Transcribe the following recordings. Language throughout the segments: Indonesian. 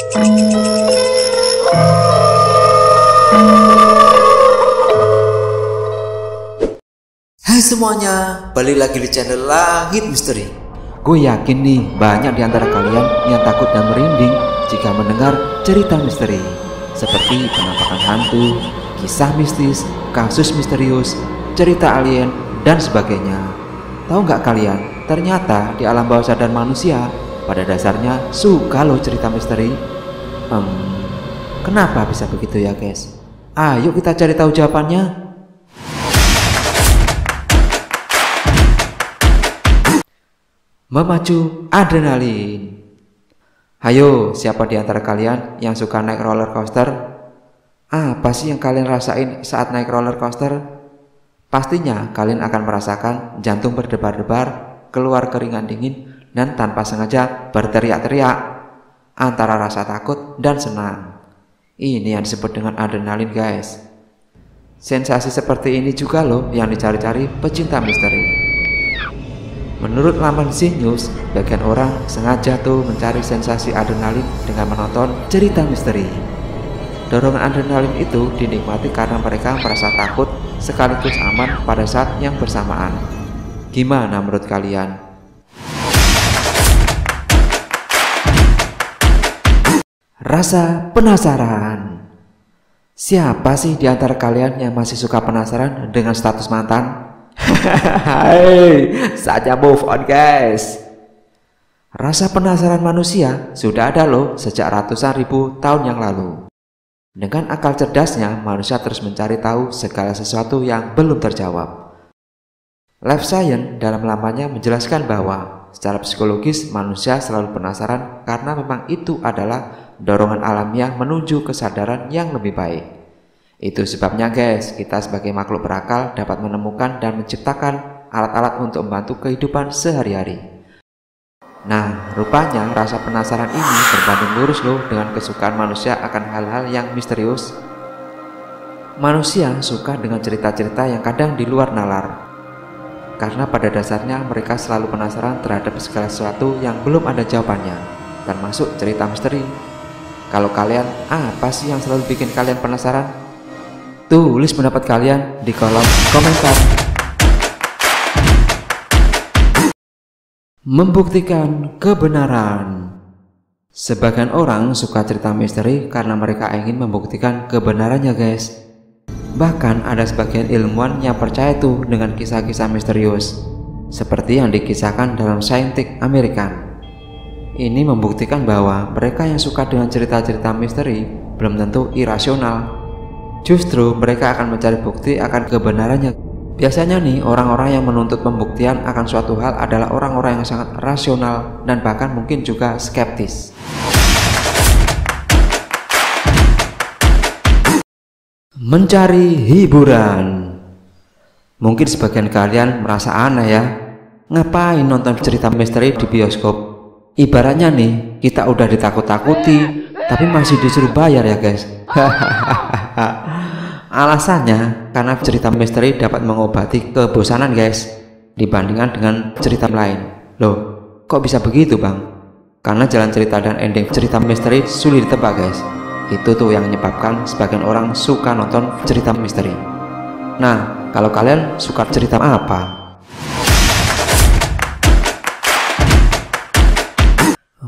Hai semuanya, balik lagi di channel Langit Misteri. Gue yakin nih banyak di antara kalian yang takut dan merinding jika mendengar cerita misteri seperti penampakan hantu, kisah mistis, kasus misterius, cerita alien, dan sebagainya. Tahu nggak kalian, ternyata di alam bawah sadar manusia pada dasarnya suka loh cerita misteri. Kenapa bisa begitu ya guys? Ayo kita cari tahu jawabannya. Memacu adrenalin. Hayo, siapa di antara kalian yang suka naik roller coaster? Apa sih yang kalian rasain saat naik roller coaster? Pastinya kalian akan merasakan jantung berdebar-debar, keluar keringat dingin, dan tanpa sengaja berteriak-teriak antara rasa takut dan senang. Ini yang disebut dengan adrenalin guys. Sensasi seperti ini juga loh yang dicari-cari pecinta misteri. Menurut laman Znews, bagian orang sengaja tuh mencari sensasi adrenalin dengan menonton cerita misteri. Dorongan adrenalin itu dinikmati karena mereka merasa takut sekaligus aman pada saat yang bersamaan. Gimana menurut kalian? Rasa penasaran. Siapa sih di antara kalian yang masih suka penasaran dengan status mantan? Hai, saatnya move on guys. Rasa penasaran manusia sudah ada loh sejak ratusan ribu tahun yang lalu. Dengan akal cerdasnya, manusia terus mencari tahu segala sesuatu yang belum terjawab. Life Science dalam lamanya menjelaskan bahwa secara psikologis manusia selalu penasaran karena memang itu adalah dorongan alamiah menuju kesadaran yang lebih baik. Itu sebabnya guys, kita sebagai makhluk berakal dapat menemukan dan menciptakan alat-alat untuk membantu kehidupan sehari-hari. Nah, rupanya rasa penasaran ini berbanding lurus loh dengan kesukaan manusia akan hal-hal yang misterius. Manusia suka dengan cerita-cerita yang kadang di luar nalar, karena pada dasarnya mereka selalu penasaran terhadap segala sesuatu yang belum ada jawabannya, termasuk cerita misteri. Kalau kalian, apa sih yang selalu bikin kalian penasaran? Tulis pendapat kalian di kolom komentar. Membuktikan kebenaran. Sebagian orang suka cerita misteri karena mereka ingin membuktikan kebenarannya guys. Bahkan ada sebagian ilmuwan yang percaya tuh dengan kisah-kisah misterius seperti yang dikisahkan dalam Scientific American. Ini membuktikan bahwa mereka yang suka dengan cerita-cerita misteri belum tentu irasional. Justru mereka akan mencari bukti akan kebenarannya. Biasanya nih orang-orang yang menuntut pembuktian akan suatu hal adalah orang-orang yang sangat rasional dan bahkan mungkin juga skeptis. Mencari hiburan. Mungkin sebagian kalian merasa aneh ya, ngapain nonton cerita misteri di bioskop? Ibaratnya nih kita udah ditakut-takuti tapi masih disuruh bayar ya guys. Alasannya karena cerita misteri dapat mengobati kebosanan guys dibandingkan dengan cerita lain. Loh, kok bisa begitu bang? Karena jalan cerita dan ending cerita misteri sulit ditebak guys. Itu tuh yang menyebabkan sebagian orang suka nonton cerita misteri. Nah, kalau kalian suka cerita apa?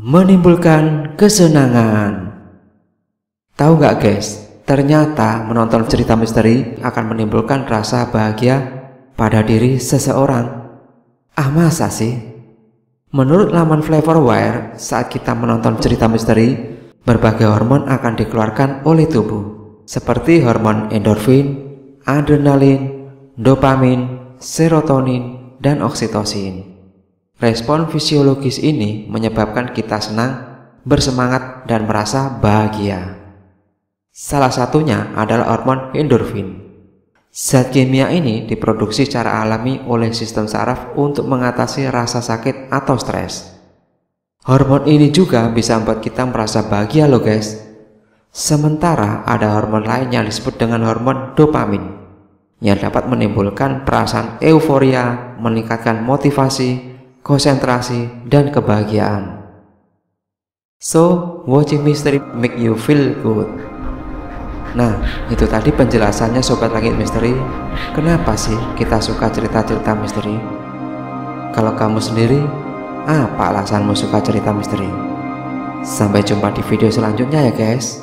Menimbulkan kesenangan. Tahu nggak guys, ternyata menonton cerita misteri akan menimbulkan rasa bahagia pada diri seseorang. Masa sih? Menurut laman Flavorwire, saat kita menonton cerita misteri, berbagai hormon akan dikeluarkan oleh tubuh, seperti hormon endorfin, adrenalin, dopamin, serotonin, dan oksitosin. Respon fisiologis ini menyebabkan kita senang, bersemangat, dan merasa bahagia. Salah satunya adalah hormon endorfin. Zat kimia ini diproduksi secara alami oleh sistem saraf untuk mengatasi rasa sakit atau stres. Hormon ini juga bisa membuat kita merasa bahagia loh guys. Sementara ada hormon lain yang disebut dengan hormon dopamin yang dapat menimbulkan perasaan euforia, meningkatkan motivasi, konsentrasi, dan kebahagiaan. So, watching mystery make you feel good. Nah, itu tadi penjelasannya Sobat Langit Misteri. Kenapa sih kita suka cerita-cerita misteri? Kalau kamu sendiri, apa alasanmu suka cerita misteri? Sampai jumpa di video selanjutnya ya guys.